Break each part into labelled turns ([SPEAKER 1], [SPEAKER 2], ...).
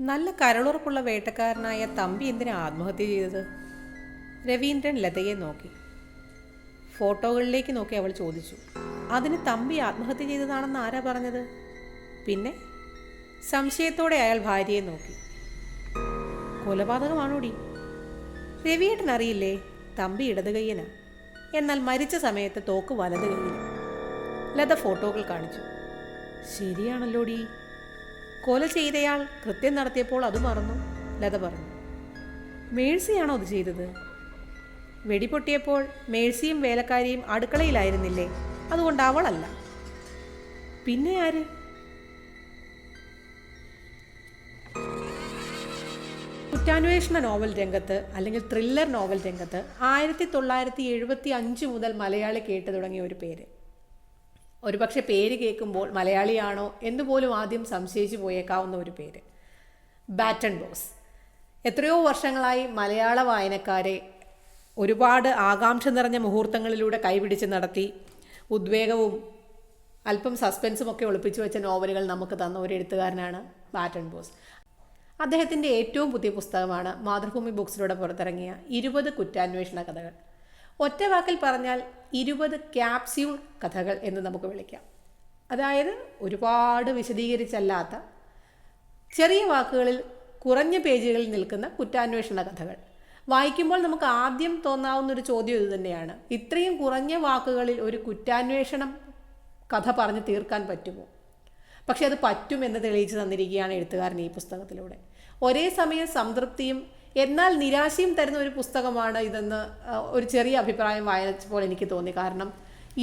[SPEAKER 1] നല്ല കരളുറപ്പുള്ള വേട്ടക്കാരനായ തമ്പി എന്തിനാ ആത്മഹത്യ ചെയ്തത്? രവീന്ദ്രൻ ലതയെ നോക്കി. ഫോട്ടോകളിലേക്ക് നോക്കി അവൾ ചോദിച്ചു. അതിന് തമ്പി ആത്മഹത്യ ചെയ്തതാണെന്ന് ആരാ പറഞ്ഞത്? പിന്നെ സംശയത്തോടെ അയാൾ ഭാര്യയെ നോക്കി. കൊലപാതകമാണോടി? രവിയേട്ടൻ അറിയില്ലേ, തമ്പി ഇടത് കയ്യനാ, എന്നാൽ മരിച്ച സമയത്ത് തോക്ക് വലത് കയ്യിൽ. ലത ഫോട്ടോകൾ കാണിച്ചു. ശരിയാണല്ലോടി, കൊല ചെയ്തയാൾ കൃത്യം നടത്തിയപ്പോൾ അത് മറന്നു, ലത പറഞ്ഞു. മേഴ്സിയാണോ അത് ചെയ്തത്? വെടിപൊട്ടിയപ്പോൾ മേഴ്സിയും വേലക്കാരിയും അടുക്കളയിലായിരുന്നില്ലേ, അതുകൊണ്ട് അവളല്ല. പിന്നെ ആര്? കുറ്റാന്വേഷണ നോവൽ രംഗത്ത് അല്ലെങ്കിൽ ത്രില്ലർ നോവൽ രംഗത്ത് 1975 മുതൽ മലയാളി കേട്ടു തുടങ്ങിയ ഒരു പേര്. ഒരുപക്ഷെ പേര് കേൾക്കുമ്പോൾ മലയാളിയാണോ എന്നുപോലും ആദ്യം സംശയിച്ചു പോയേക്കാവുന്ന ഒരു പേര്, ബാറ്റൺ ബോസ്. എത്രയോ വർഷങ്ങളായി മലയാള വായനക്കാരെ ഒരുപാട് ആകാംക്ഷ നിറഞ്ഞ മുഹൂർത്തങ്ങളിലൂടെ കൈപിടിച്ച് നടത്തി ഉദ്വേഗവും അല്പം സസ്പെൻസും ഒക്കെ ഒളിപ്പിച്ചു വെച്ച നോവലുകൾ നമുക്ക് തന്ന ഒരു എഴുത്തുകാരനാണ് ബാറ്റൺ ബോസ്. അദ്ദേഹത്തിൻ്റെ ഏറ്റവും പുതിയ പുസ്തകമാണ് മാതൃഭൂമി ബുക്സിലൂടെ പുറത്തിറങ്ങിയ 20 കുറ്റാന്വേഷണ കഥകൾ. ഒറ്റ വാക്കിൽ പറഞ്ഞാൽ 20 ക്യാപ്സ്യൂൾ കഥകൾ എന്ന് നമുക്ക് വിളിക്കാം. അതായത് ഒരുപാട് വിശദീകരിച്ചല്ലാത്ത ചെറിയ വാക്കുകളിൽ കുറഞ്ഞ പേജുകളിൽ നിൽക്കുന്ന കുറ്റാന്വേഷണ കഥകൾ. വായിക്കുമ്പോൾ നമുക്ക് ആദ്യം തോന്നാവുന്നൊരു ചോദ്യം ഇത് തന്നെയാണ്: ഇത്രയും കുറഞ്ഞ വാക്കുകളിൽ ഒരു കുറ്റാന്വേഷണം കഥ പറഞ്ഞു തീർക്കാൻ പറ്റുമോ? പക്ഷെ അത് പറ്റുമെന്ന് തെളിയിച്ചു തന്നിരിക്കുകയാണ് എഴുത്തുകാരൻ ഈ പുസ്തകത്തിലൂടെ. ഒരേ സമയം സംതൃപ്തിയും എന്നാൽ നിരാശയും തരുന്ന ഒരു പുസ്തകമാണ് ഇതെന്ന് ഒരു ചെറിയ അഭിപ്രായം വായിച്ചപ്പോൾ എനിക്ക് തോന്നി. കാരണം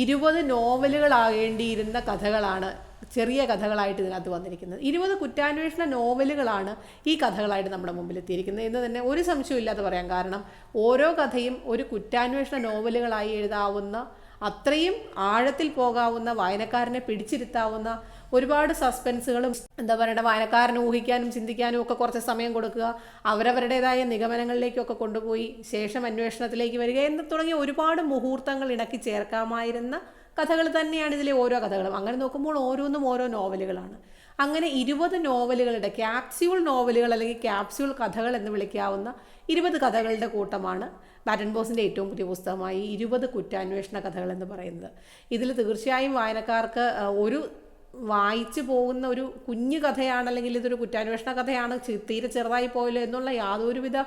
[SPEAKER 1] 20 നോവലുകളാകേണ്ടിയിരുന്ന കഥകളാണ് ചെറിയ കഥകളായിട്ട് ഇതിനകത്ത് വന്നിരിക്കുന്നത്. 20 കുറ്റാന്വേഷണ നോവലുകളാണ് ഈ കഥകളായിട്ട് നമ്മുടെ മുമ്പിൽ എത്തിയിരിക്കുന്നത് എന്ന് തന്നെ ഒരു സംശയമില്ലാതെ പറയാം. കാരണം ഓരോ കഥയും ഒരു കുറ്റാന്വേഷണ നോവലുകളായി എഴുതാവുന്ന, അത്രയും ആഴത്തിൽ പോകാവുന്ന, വായനക്കാരനെ പിടിച്ചിരുത്താവുന്ന, ഒരുപാട് സസ്പെൻസുകളും വായനക്കാരന് ഊഹിക്കാനും ചിന്തിക്കാനും ഒക്കെ കുറച്ച് സമയം കൊടുക്കുക, അവരവരുടേതായ നിഗമനങ്ങളിലേക്കൊക്കെ കൊണ്ടുപോയി ശേഷം അന്വേഷണത്തിലേക്ക് വരിക എന്ന് തുടങ്ങിയ ഒരുപാട് മുഹൂർത്തങ്ങൾ ഇണക്കി ചേർക്കാമായിരുന്ന കഥകൾ തന്നെയാണ് ഇതിലെ ഓരോ കഥകളും. അങ്ങനെ നോക്കുമ്പോൾ ഓരോന്നും ഓരോ നോവലുകളാണ്. അങ്ങനെ 20 നോവലുകളുടെ ക്യാപ്സ്യൂൾ നോവലുകൾ അല്ലെങ്കിൽ ക്യാപ്സ്യൂൾ കഥകൾ എന്ന് വിളിക്കാവുന്ന 20 കഥകളുടെ കൂട്ടമാണ് ബാറ്റൺ ബോസിൻ്റെ ഏറ്റവും പുതിയ പുസ്തകമായി 20 കുറ്റാന്വേഷണ കഥകൾ എന്ന് പറയുന്നത്. ഇതിൽ തീർച്ചയായും വായനക്കാർക്ക് ഒരു വായിച്ചു പോകുന്ന ഒരു കുഞ്ഞു കഥയാണ്, അല്ലെങ്കിൽ ഇതൊരു കുറ്റാന്വേഷണ കഥയാണ്, തീരെ ചെറുതായി പോയല്ലോ എന്നുള്ള യാതൊരുവിധ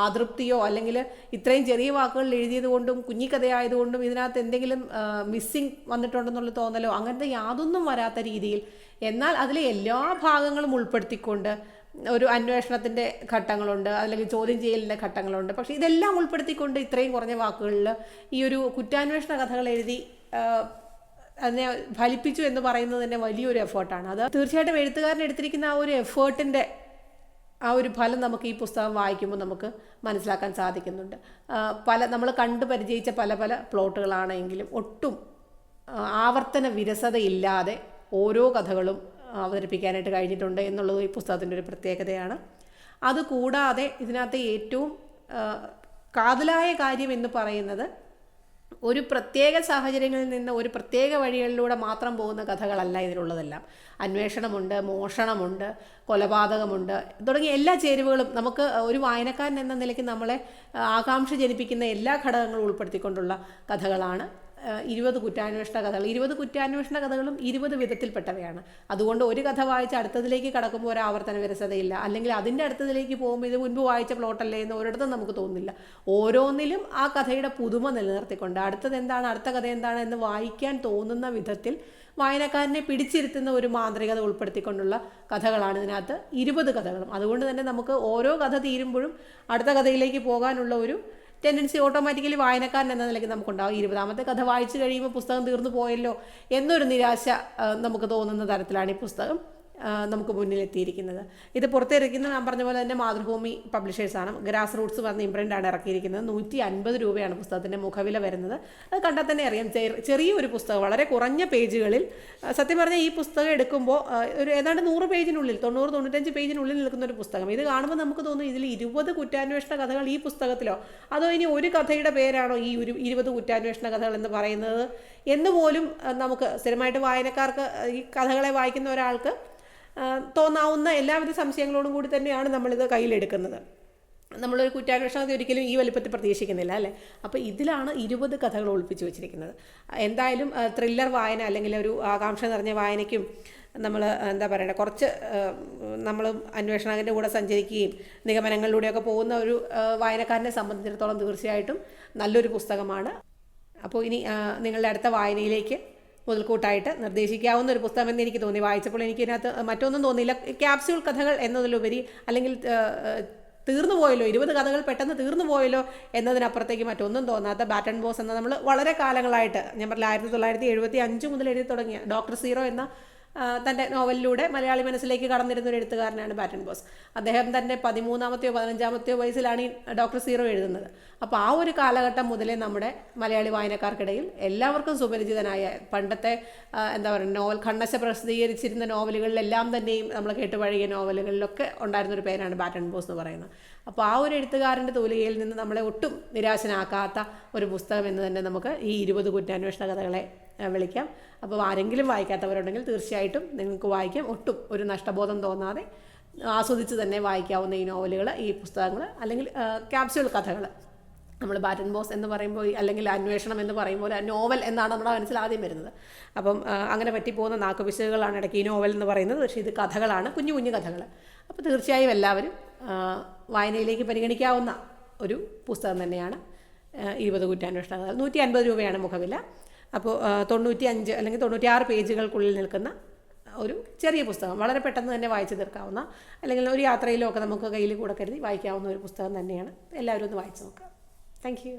[SPEAKER 1] അതൃപ്തിയോ അല്ലെങ്കിൽ ഇത്രയും ചെറിയ വാക്കുകളിൽ എഴുതിയത് കൊണ്ടും കുഞ്ഞിക്കഥയായതുകൊണ്ടും ഇതിനകത്ത് എന്തെങ്കിലും മിസ്സിങ് വന്നിട്ടുണ്ടെന്നുള്ള തോന്നലോ അങ്ങനത്തെ യാതൊന്നും വരാത്ത രീതിയിൽ, എന്നാൽ അതിലെ എല്ലാ ഭാഗങ്ങളും ഉൾപ്പെടുത്തിക്കൊണ്ട് ഒരു അന്വേഷണത്തിൻ്റെ ഘട്ടങ്ങളുണ്ട്, അല്ലെങ്കിൽ ചോദ്യം ചെയ്യലിൻ്റെ ഘട്ടങ്ങളുണ്ട്. പക്ഷേ ഇതെല്ലാം ഉൾപ്പെടുത്തിക്കൊണ്ട് ഇത്രയും കുറഞ്ഞ വാക്കുകളിൽ ഈ ഒരു കുറ്റാന്വേഷണ കഥകൾ എഴുതി അതിനെ ഫലിപ്പിച്ചു എന്ന് പറയുന്നത് തന്നെ വലിയൊരു എഫേർട്ടാണ്. അത് തീർച്ചയായിട്ടും എഴുത്തുകാരൻ എടുത്തിരിക്കുന്ന ആ ഒരു എഫേർട്ടിൻ്റെ ആ ഒരു ഫലം നമുക്ക് ഈ പുസ്തകം വായിക്കുമ്പോൾ നമുക്ക് മനസ്സിലാക്കാൻ സാധിക്കുന്നുണ്ട്. നമ്മൾ കണ്ടു പരിചയിച്ച പല പല പ്ലോട്ടുകളാണെങ്കിലും ഒട്ടും ആവർത്തന വിരസതയില്ലാതെ ഓരോ കഥകളും അവതരിപ്പിക്കാനായിട്ട് കഴിഞ്ഞിട്ടുണ്ട് എന്നുള്ളത് ഈ പുസ്തകത്തിൻ്റെ ഒരു പ്രത്യേകതയാണ്. അതുകൂടാതെ ഇതിനകത്ത് ഏറ്റവും കാതലായ കാര്യം എന്ന് പറയുന്നത് ഒരു പ്രത്യേക സാഹചര്യങ്ങളിൽ നിന്ന് ഒരു പ്രത്യേക വഴികളിലൂടെ മാത്രം പോകുന്ന കഥകളല്ല ഇതിലുള്ളതെല്ലാം. അന്വേഷണമുണ്ട്, മോഷണമുണ്ട്, കൊലപാതകമുണ്ട്, തുടങ്ങിയ എല്ലാ ചേരുവകളും നമുക്ക് ഒരു വായനക്കാരൻ എന്ന നിലയ്ക്ക് നമ്മളെ ആകാംക്ഷ ജനിപ്പിക്കുന്ന എല്ലാ ഘടകങ്ങളും ഉൾപ്പെടുത്തിക്കൊണ്ടുള്ള കഥകളാണ് 20 കുറ്റാന്വേഷണ കഥകൾ. 20 കുറ്റാന്വേഷണ കഥകളും 20 വിധത്തിൽപ്പെട്ടവയാണ്. അതുകൊണ്ട് ഒരു കഥ വായിച്ച് അടുത്തതിലേക്ക് കടക്കുമ്പോൾ ഒരു ആവർത്തന വിരസതയില്ല, അല്ലെങ്കിൽ അതിൻ്റെ അടുത്തതിലേക്ക് പോകുമ്പോൾ ഇത് മുൻപ് വായിച്ച പ്ലോട്ടല്ലേ എന്ന് ഒരിടത്തും നമുക്ക് തോന്നുന്നില്ല. ഓരോന്നിലും ആ കഥയുടെ പുതുമ നിലനിർത്തിക്കൊണ്ട് അടുത്തത് എന്താണ്, അടുത്ത കഥ എന്താണ് എന്ന് വായിക്കാൻ തോന്നുന്ന വിധത്തിൽ വായനക്കാരനെ പിടിച്ചിരുത്തുന്ന ഒരു മാന്ത്രികത ഉൾപ്പെടുത്തിക്കൊണ്ടുള്ള കഥകളാണ് ഇതിനകത്ത് 20 കഥകളും. അതുകൊണ്ട് തന്നെ നമുക്ക് ഓരോ കഥ തീരുമ്പോഴും അടുത്ത കഥയിലേക്ക് പോകാനുള്ള ഒരു ടെൻഡൻസി ഓട്ടോമാറ്റിക്കലി വായനക്കാരൻ എന്ന നിലയ്ക്ക് നമുക്കുണ്ടാകും. 20ാമത്തെ കഥ വായിച്ചു കഴിയുമ്പോൾ പുസ്തകം തീർന്നു പോയല്ലോ എന്നൊരു നിരാശ നമുക്ക് തോന്നുന്ന തരത്തിലാണ് ഈ പുസ്തകം നമുക്ക് മുന്നിലെത്തിയിരിക്കുന്നത്. ഇത് പുറത്തിറക്കുന്നത് ഞാൻ പറഞ്ഞ പോലെ തന്നെ മാതൃഭൂമി പബ്ലിഷേഴ്സാണ്. ഗ്രാസ് റൂട്ട്സ് പറഞ്ഞ ഇംപ്രിൻ്റാണ് ഇറക്കിയിരിക്കുന്നത്. 150 രൂപയാണ് പുസ്തകത്തിൻ്റെ മുഖവില വരുന്നത്. അത് കണ്ടാൽ തന്നെ അറിയാം, ചെറിയൊരു പുസ്തകം, വളരെ കുറഞ്ഞ പേജുകളിൽ. സത്യം പറഞ്ഞാൽ ഈ പുസ്തകം എടുക്കുമ്പോൾ ഒരു ഏതാണ്ട് 100 പേജിനുള്ളിൽ, 90-95 പേജിനുള്ളിൽ നിൽക്കുന്ന ഒരു പുസ്തകം. ഇത് കാണുമ്പോൾ നമുക്ക് തോന്നും ഇതിൽ 20 കുറ്റാന്വേഷണ കഥകൾ ഈ പുസ്തകത്തിലോ, അതോ ഇനി ഒരു കഥയുടെ പേരാണോ ഈ 20 കുറ്റാന്വേഷണ കഥകൾ എന്ന് പറയുന്നത് എന്ന് പോലും നമുക്ക് സ്ഥിരമായിട്ട് വായനക്കാർക്ക്, ഈ കഥകളെ വായിക്കുന്ന ഒരാൾക്ക് തോന്നാവുന്ന എല്ലാവിധ സംശയങ്ങളോടും കൂടി തന്നെയാണ് നമ്മളിത് കയ്യിലെടുക്കുന്നത്. നമ്മളൊരു കുറ്റാന്വേഷണത്തെ ഒരിക്കലും ഈ വലിപ്പത്തിൽ പ്രതീക്ഷിക്കുന്നില്ല അല്ലേ. അപ്പോൾ ഇതിലാണ് 20 കഥകൾ ഒളിപ്പിച്ച് വെച്ചിരിക്കുന്നത്. എന്തായാലും ത്രില്ലർ വായന അല്ലെങ്കിൽ ഒരു ആകാംക്ഷ നിറഞ്ഞ വായനയ്ക്കും നമ്മൾ എന്താ പറയണത്, കുറച്ച് നമ്മൾ അന്വേഷണത്തിൻ്റെ കൂടെ സഞ്ചരിക്കുകയും നിഗമനങ്ങളിലൂടെയൊക്കെ പോകുന്ന ഒരു വായനക്കാരനെ സംബന്ധിച്ചിടത്തോളം തീർച്ചയായിട്ടും നല്ലൊരു പുസ്തകമാണ്. അപ്പോൾ ഇനി നിങ്ങളുടെ അടുത്ത വായനയിലേക്ക് മുതൽക്കൂട്ടായിട്ട് നിർദ്ദേശിക്കാവുന്ന ഒരു പുസ്തകം എന്ന് എനിക്ക് തോന്നി. വായിച്ചപ്പോൾ എനിക്ക് ഇതിനകത്ത് മറ്റൊന്നും തോന്നിയില്ല. ക്യാപ്സ്യൂൾ കഥകൾ എന്നതിലുപരി, അല്ലെങ്കിൽ തീർന്നു പോയല്ലോ 20 കഥകൾ പെട്ടെന്ന് തീർന്നു പോയല്ലോ എന്നതിനപ്പുറത്തേക്ക് മറ്റൊന്നും തോന്നാത്ത ബാറ്റൺ ബോസ് എന്ന നമ്മൾ വളരെ കാലങ്ങളായിട്ട്, ഞാൻ പറഞ്ഞില്ല 1975 മുതൽ എഴുതി തുടങ്ങിയ ഡോക്ടർ സീറോ എന്ന തൻ്റെ നോവലിലൂടെ മലയാളി മനസ്സിലേക്ക് കടന്നിരുന്ന ഒരു എഴുത്തുകാരനാണ് ബാറ്റൺ ബോസ്. അദ്ദേഹം തൻ്റെ 13-ാമത്തെയോ 15-ാമത്തെയോ വയസ്സിലാണ് ഈ ഡോക്ടർ സീറോ എഴുതുന്നത്. അപ്പോൾ ആ ഒരു കാലഘട്ടം മുതലേ നമ്മുടെ മലയാളി വായനക്കാർക്കിടയിൽ എല്ലാവർക്കും സുപരിചിതനായ, പണ്ടത്തെ എന്താ പറയുക, നോവൽ ഖണ്ണശ പ്രസിദ്ധീകരിച്ചിരുന്ന നോവലുകളിലെല്ലാം തന്നെയും നമ്മൾ കേട്ടുപഴകിയ നോവലുകളിലൊക്കെ ഉണ്ടായിരുന്നൊരു പേരാണ് ബാറ്റൺ ബോസ് എന്ന് പറയുന്നത്. അപ്പോൾ ആ ഒരു എഴുത്തുകാരൻ്റെ തൂലികയിൽ നിന്ന് നമ്മളെ ഒട്ടും നിരാശനാക്കാത്ത ഒരു പുസ്തകം എന്ന് തന്നെ നമുക്ക് ഈ 20 കുറ്റാന്വേഷണ കഥകളെ വിളിക്കാം. അപ്പോൾ ആരെങ്കിലും വായിക്കാത്തവരുണ്ടെങ്കിൽ തീർച്ചയായിട്ടും നിങ്ങൾക്ക് വായിക്കാം. ഒട്ടും ഒരു നഷ്ടബോധം തോന്നാതെ ആസ്വദിച്ച് തന്നെ വായിക്കാവുന്ന ഈ നോവലുകൾ, ഈ പുസ്തകങ്ങൾ, അല്ലെങ്കിൽ ക്യാപ്സ്യൂൾ കഥകൾ. നമ്മൾ ബാറ്റൺ ബോസ് എന്ന് പറയുമ്പോൾ, അല്ലെങ്കിൽ അന്വേഷണം എന്ന് പറയുമ്പോൾ നോവൽ എന്നാണ് നമ്മുടെ മനസ്സിൽ ആദ്യം വരുന്നത്. അപ്പം അങ്ങനെ പറ്റിപ്പോകുന്ന നാക്കുപിശകുകളാണ് ഇടയ്ക്ക് ഈ നോവൽ എന്ന് പറയുന്നത്. പക്ഷേ ഇത് കഥകളാണ്, കുഞ്ഞു കുഞ്ഞു കഥകൾ. അപ്പോൾ തീർച്ചയായും എല്ലാവരും വായനയിലേക്ക് പരിഗണിക്കാവുന്ന ഒരു പുസ്തകം തന്നെയാണ് 20 കുറ്റാന്വേഷണ കഥകൾ. 150 രൂപയാണ് മുഖവില. അപ്പോൾ 95 അല്ലെങ്കിൽ 96 പേജുകൾക്കുള്ളിൽ നിൽക്കുന്ന ഒരു ചെറിയ പുസ്തകം, വളരെ പെട്ടെന്ന് തന്നെ വായിച്ചു തീർക്കാവുന്ന, അല്ലെങ്കിൽ ഒരു യാത്രയിലോ ഒക്കെ നമുക്ക് കയ്യിൽ കൂടെ കരുതി വായിക്കാവുന്ന ഒരു പുസ്തകം തന്നെയാണ്. എല്ലാവരും ഒന്ന് വായിച്ചു നോക്കുക. Thank you.